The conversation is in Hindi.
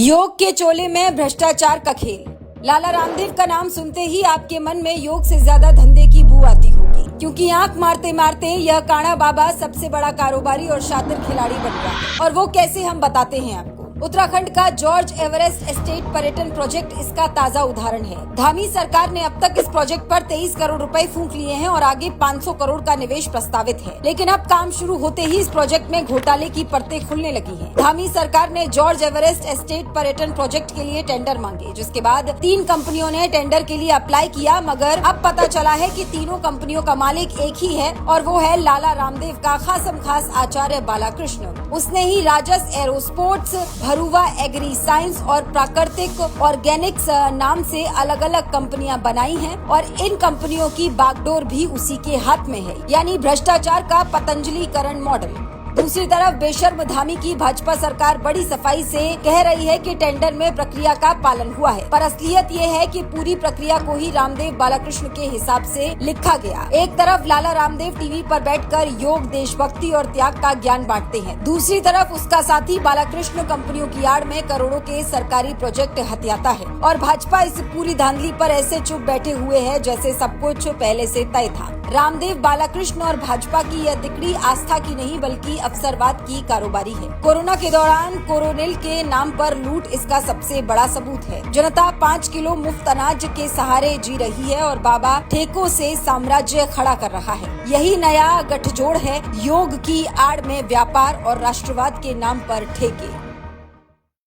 योग के चोले में भ्रष्टाचार का खेल। लाला रामदेव का नाम सुनते ही आपके मन में योग से ज्यादा धंधे की बू आती होगी, क्योंकि आंख मारते मारते यह काणा बाबा सबसे बड़ा कारोबारी और शातिर खिलाड़ी बन गया। और वो कैसे, हम बताते हैं आपको। उत्तराखंड का जॉर्ज एवरेस्ट एस्टेट पर्यटन प्रोजेक्ट इसका ताजा उदाहरण है। धामी सरकार ने अब तक इस प्रोजेक्ट पर 23 करोड़ रुपए फूंक लिए हैं और आगे 500 करोड़ का निवेश प्रस्तावित है। लेकिन अब काम शुरू होते ही इस प्रोजेक्ट में घोटाले की परतें खुलने लगी हैं। धामी सरकार ने जॉर्ज एवरेस्ट एस्टेट पर्यटन प्रोजेक्ट के लिए टेंडर मांगे, जिसके बाद 3 कंपनियों ने टेंडर के लिए अप्लाई किया, मगर अब पता चला है कि तीनों कंपनियों का मालिक एक ही है और वो है लाला रामदेव का खासम खास आचार्य बालाकृष्ण। उसने ही राजस एरोस्पोर्ट्स, भरुवा एग्री साइंस और प्राकृतिक ऑर्गेनिक्स नाम से अलग अलग कंपनियां बनाई हैं और इन कंपनियों की बागडोर भी उसी के हाथ में है, यानी भ्रष्टाचार का पतंजलिकरण मॉडल। दूसरी तरफ बेशर्म धामी की भाजपा सरकार बड़ी सफाई से कह रही है कि टेंडर में प्रक्रिया का पालन हुआ है, पर असलियत ये है कि पूरी प्रक्रिया को ही रामदेव बालाकृष्ण के हिसाब से लिखा गया। एक तरफ लाला रामदेव टीवी पर बैठकर योग, देशभक्ति और त्याग का ज्ञान बांटते हैं, दूसरी तरफ उसका साथी बालाकृष्ण कंपनियों की आड़ में करोड़ों के सरकारी प्रोजेक्ट हथियाता है। और भाजपा इस पूरी धांधली पर ऐसे चुप बैठे हुए है जैसे सब कुछ पहले से तय था। रामदेव, बालाकृष्ण और भाजपा की यह तिकड़ी आस्था की नहीं बल्कि अवसरवाद की कारोबारी है। कोरोना के दौरान कोरोनिल के नाम पर लूट इसका सबसे बड़ा सबूत है। जनता 5 किलो मुफ्त अनाज के सहारे जी रही है और बाबा ठेकों से साम्राज्य खड़ा कर रहा है। यही नया गठजोड़ है, योग की आड़ में व्यापार और राष्ट्रवाद के नाम पर ठेके।